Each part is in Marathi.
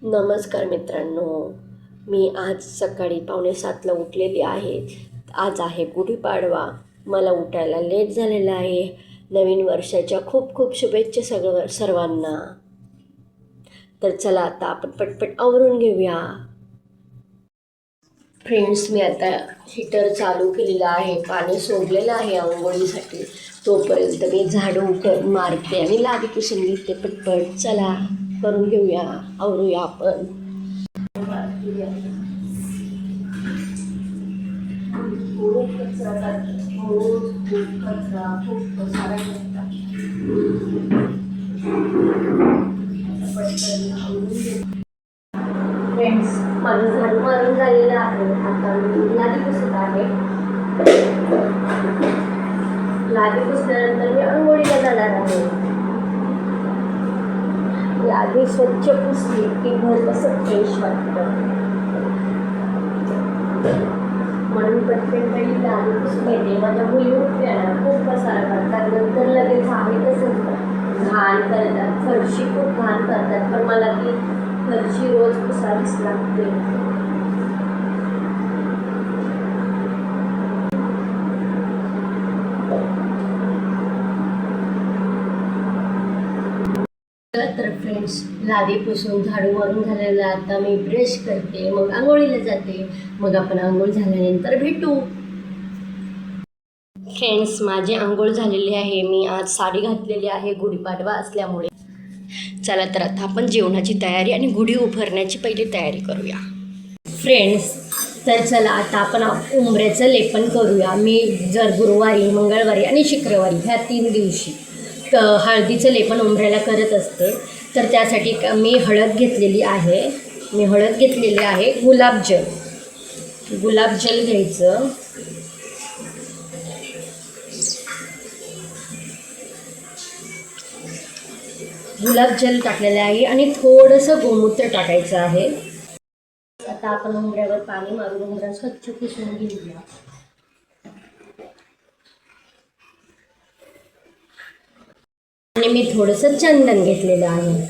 नमस्कार मित्रांनो, मी आज सकाळी 6:45ला उठलेली आहे. आज आहे गुढीपाडवा. मला उठायला लेट झालेलं आहे. नवीन वर्षाच्या खूप खूप शुभेच्छा सर्वांना. तर चला आता आपण पटपट आवरून घेऊया. फ्रेंड्स, मी आता हीटर चालू केलेला आहे, पाणी सोडलेलं आहे आंघोळीसाठी. तोपर्यंत मी झाडू मारते आणि लादी पुसून घेते पटपट. चला करून घेऊया, आवरूया आपण. खूप कचरा खूप सारा फ्रेंड्स, माझं झाडू मारून झालेलं आहे. आता मी लादी पुसत आहे. लादी पुसल्यानंतर मी आंघोळीला जाणार आहे. लादी स्वच्छ पुसली की घर कसं फ्रेश वाटतं, म्हणून पटकन काही लादी पुसून येते. माझ्या मुली उठल्या ना खूप पसारा करतात, नंतर लगेच आहे तसंच घाण करतात. फरशी खूप घाण करतात, पण मला ती फरशी रोज पुसावीच लागते. तर फ्रेंड्स, लादी पुसून झाडू मारून झालेलं. आता मी ब्रश करते, मग आंघोळीला जाते. मग आपण आंघोळ झाल्यानंतर भेटू. फ्रेंड्स, माझी आंघोळ झालेली आहे. मी आज साडी घातलेली आहे गुढीपाडवा असल्यामुळे. चला तर आता आपण जेवणाची तयारी आणि गुढी उभारण्याची पहिली तयारी करूया. फ्रेंड्स, तर चला आता आपण उंबऱ्याचं लेपन करूया. मी जर गुरुवारी, मंगळवारी आणि शुक्रवारी ह्या 3 दिवशी हळदीचं लेपन उंबऱ्याला करत असते. तर त्यासाठी मी हळद घेतलेली आहे. गुलाबजल घ्यायचं. गुलाबजल टाकलेलं आहे आणि थोडंसं गोमूत्र टाकायचं आहे. आता आपण उंबऱ्यावर पाणी मारून उंबरा स्वच्छ पुसून घेऊया. आणि मी थोडंसं चंदन घेतलेलं आहे.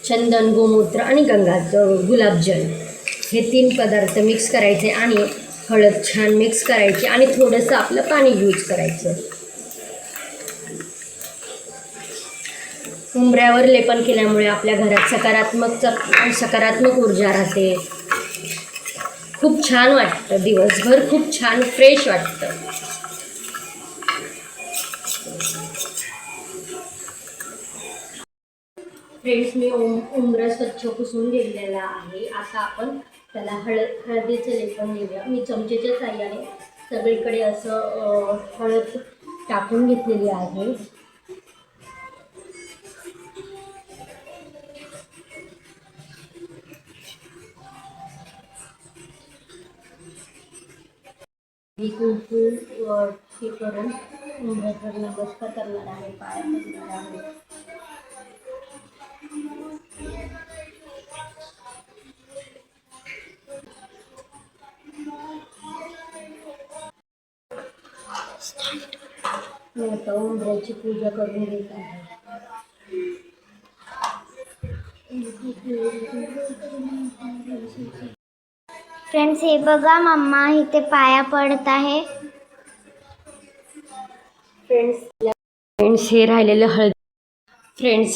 चंदन, गोमूत्र आणि गुलाबजल हे 3 पदार्थ मिक्स करायचे आणि हळद छान मिक्स करायची आणि थोडंसं आपलं पाणी यूज करायचं. उंबऱ्यावर लेपन केल्यामुळे आपल्या घरात सकारात्मक ऊर्जा राहते. खूप छान वाटतं, दिवसभर खूप छान फ्रेश वाटतं. फ्रेंड्स, मी उंबरा स्वच्छ पुसून घेतलेला आहे. आता आपण त्याला हळदीचं लेपन देऊया. मी चमचेच्या साह्याने सगळीकडे असं हळद टाकून घेतलेली आहे. कुंकू हे करून उंबऱ्यावर नमस्कार करणार आहे, पाया पडणार आहे. मी आता उंबऱ्याची पूजा करून घेत आहे. फ्रेंड्स, हे बघा, मम्मा इथे पाया पडत आहे. फ्रेंड्स,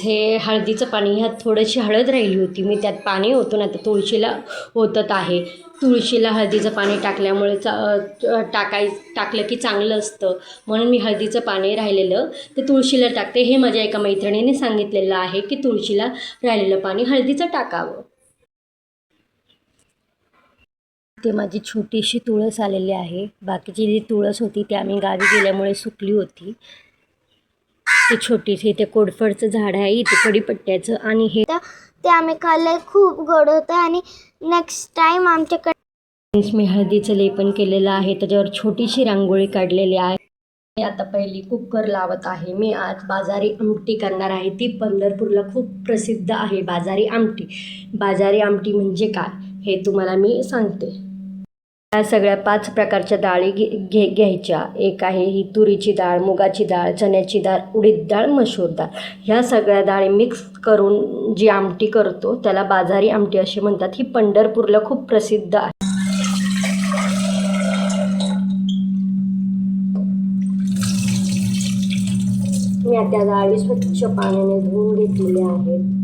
हे हळदीचं पाणी. ह्यात थोडीशी हळद राहिली होती, मी त्यात पाणी ओतून आता तुळशीला ओतत आहे. तुळशीला हळदीचं पाणी टाकल्यामुळे टाकलं की चांगलं असतं, म्हणून मी हळदीचं पाणी राहिलेलं ते तुळशीला टाकते. हे माझ्या एका मैत्रिणीने सांगितलेलं आहे की तुळशीला राहिलेलं पाणी हळदीचं टाकावं. ते माझी छोटीशी तुळस आलेली आहे. बाकीची जी तुळस होती ती आम्ही गावी गेल्यामुळे सुकली होती. ते छोटीशी इथे कोडफडचं झाड आहे, इथे कडीपत्त्याचं, आणि हे ते आम्ही खाल्ले, खूप गोड होतं. आणि नेक्स्ट टाइम आमच्याकडे मी हळदीचं लेपन केलेलं आहे, त्याच्यावर छोटीशी रांगोळी काढलेली आहे. मी आता पहिली कुकर लावत आहे. मी आज बाजारी आमटी करणार आहे. ती पंढरपूरला खूप प्रसिद्ध आहे, बाजारी आमटी. बाजारी आमटी म्हणजे काय हे तुम्हाला मी सांगते. या सगळ्या 5 प्रकारच्या डाळी घ्यायच्या. एक आहे ही तुरीची डाळ, मुगाची डाळ, चण्याची डाळ, उडीद डाळ, मसूर डाळ. ह्या सगळ्या डाळी मिक्स करून जी आमटी करतो त्याला बाजारी आमटी अशी म्हणतात. ही पंढरपूरला खूप प्रसिद्ध आहे. मी त्या डाळी स्वच्छ पाण्याने धुवून घेतलेल्या आहेत.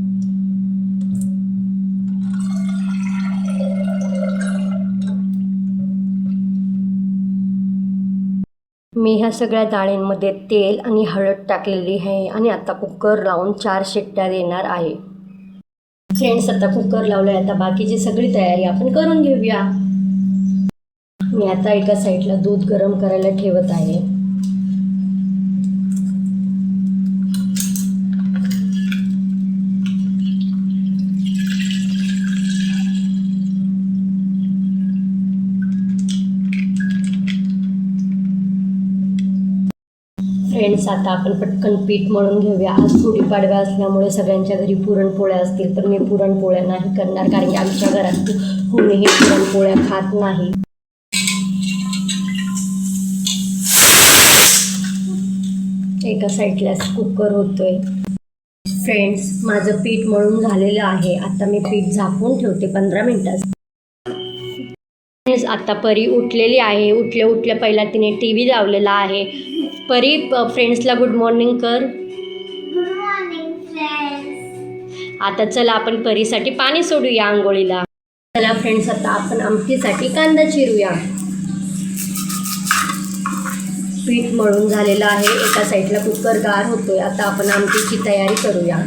मी ह्या सगळ्या डाळींमध्ये तेल आणि हळद टाकलेली आहे आणि आता कुकर लावून 4 शिट्ट्या देणार आहे. फ्रेंड्स, आता कुकर लावलं आहे. आता बाकीची सगळी तयारी आपण करून घेऊया. मी आता एका साईडला दूध गरम करायला ठेवत आहे. फ्रेंड्स, आता आपण पटकन पीठ मळून घेऊया. आज गुढीपाडवा असल्यामुळे सगळ्यांच्या घरी पुरणपोळ्या असतील, तर मी पुरणपोळ्या नाही करणार, कारण की आमच्या घरात कोणीही पुरणपोळ्या खात नाही. एका साईडला कुकर होतोय. फ्रेंड्स, माझं पीठ मळून झालेलं आहे. आता मी पीठ झाकून ठेवते 15 मिनिटात. आता परी उठलेली आहे. उठल्या पहिला तिने TV लावलेला आहे. परी, फ्रेंड्सला गुड मॉर्निंग कर. Good morning friends. आता चला आपण परीसाठी पाणी सोडूया आंघोळीला. चला फ्रेंड्स, आता आपण आमटीसाठी कांदा चिरूया. पीठ मळून झालेलं आहे. एका साईडला कुकर गार होतोय. आता आपण आमटीची तयारी करूया.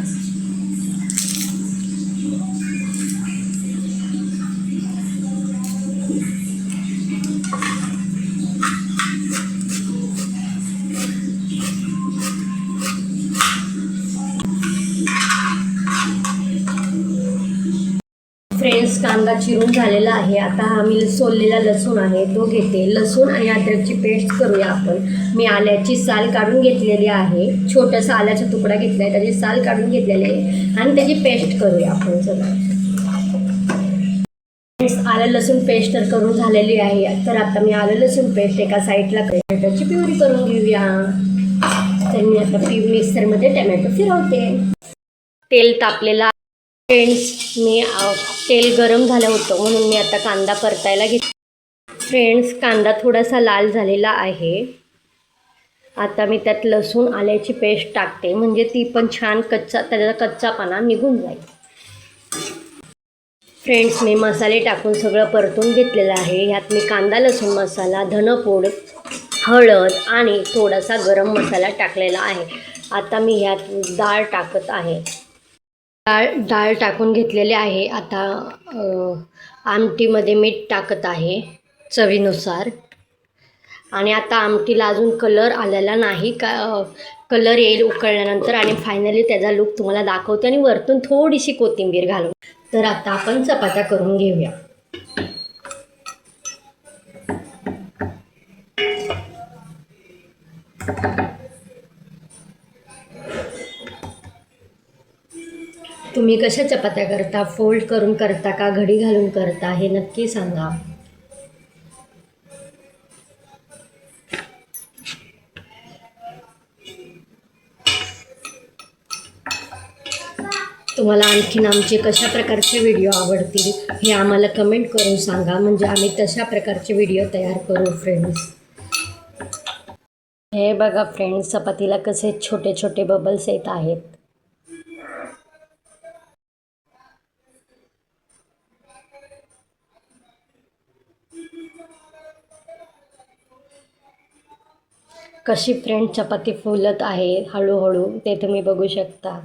फ्रेंड्स, कांदा चिरून झालेला आहे. आता हा मी सोललेला लसूण आहे तो घेते. लसूण आणि अद्रकची पेस्ट करूया आपण. मी आल्याची साल काढून घेतलेली आहे. छोटासा आल्याचा तुकडा घेतला आहे, त्याची साल काढून घेतलेली आहे आणि त्याची पेस्ट करूया आपण. चला फ्रेंड्स, आलं लसूण पेस्ट तर करून झालेली आहे. तर आता मी आलं लसूण पेस्ट एका साईडला टोमॅटोची प्युरी करून घेऊया. तर मी आता मिक्सरमध्ये टोमॅटो फिरवते. तेल तापलेलं. फ्रेंड्स, मी तेल गरम झालं होतं म्हणून मी आता कांदा परतायला घेते. फ्रेंड्स, कांदा थोडासा लाल झालेला आहे. आता मी त्यात लसूण आल्याची पेस्ट टाकते, म्हणजे ती पण छान त्याचा कच्चापणा निघून जाईल. फ्रेंड्स, मी मसाले टाकून सगळं परतून घेतलेलं आहे. ह्यात मी कांदा लसूण मसाला, धनपूड, हळद आणि थोडासा गरम मसाला टाकलेला आहे. आता मी ह्यात डाळ टाकत आहे. डाळ टाकून घेतलेले आहे. आता आमटीमध्ये मीठ टाकत आहे चवीनुसार. आणि आता आमटीला अजून कलर आलेला नाही. कलर येईल उकळल्यानंतर आणि फायनली त्याचा लुक तुम्हाला दाखवते आणि वरतून थोडीशी कोथिंबीर घालून. तर आता आपण चपात्या करून घेऊया. तुम्ही कशा चपात्या करता? फोल्ड करून करता का घडी घालून करता? हे नक्की सांगा. तुम्हाला आणखीन आमचे कशा प्रकारचे व्हिडिओ आवडतील हे आम्हाला कमेंट करून सांगा, म्हणजे आम्ही तशा प्रकारचे व्हिडिओ तयार करू. फ्रेंड्स, हे बघा फ्रेंड्स, चपातीला कसे छोटे छोटे बबल्स येत आहेत. कशी फ्रेंड्स चपाती फुलत आहे हळूहळू, ते तुम्ही बघू शकता.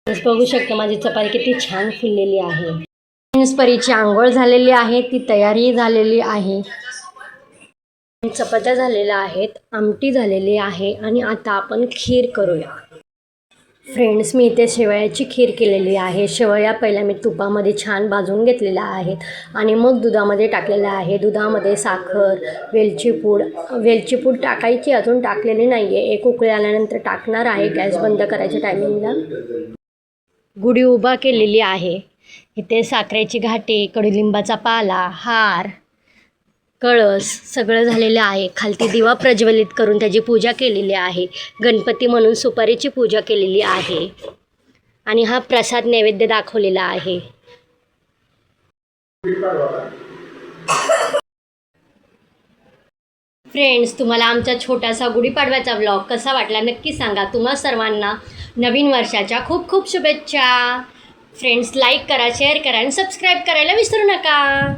बघू शकता माझी चपाती किती छान फुललेली आहे. फ्रेंड्स, परीची आंघोळ झालेली आहे, ती तयारी झालेली आहे. चपात्या झालेल्या आहेत, आमटी झालेली आहे आणि आता आपण खीर करूया. फ्रेंड्स, मी इथे शेवयाची खीर केलेली आहे. शेवया पहिल्या मी तुपामध्ये छान भाजून घेतलेल्या आहेत आणि मग दुधामध्ये टाकलेल्या आहे. दुधामध्ये साखर, वेलची पूड टाकायची, अजून टाकलेली नाही आहे. एक उकळी आल्यानंतर टाकणार आहे. गॅस बंद करायच्या टायमिंगला. गुढी उभा केलेली आहे. इथे साखरेची घाटी, कडुलिंबाचा पाला, हार कळस सगळं झालेलं आहे. खालती दिवा प्रज्वलित करून त्याची पूजा केलेली आहे. गणपती म्हणून सुपारीची पूजा केलेली आहे आणि हा प्रसाद नैवेद्य दाखवलेला आहे. फ्रेंड्स, तुम्हाला आमचा छोटासा गुढीपाडव्याचा व्लॉग कसा वाटला नक्की सांगा. तुम्हा सर्वांना नवीन वर्षाच्या खूप खूप शुभेच्छा. फ्रेंड्स, लाईक करा, शेअर करा आणि सबस्क्राईब करायला विसरू नका.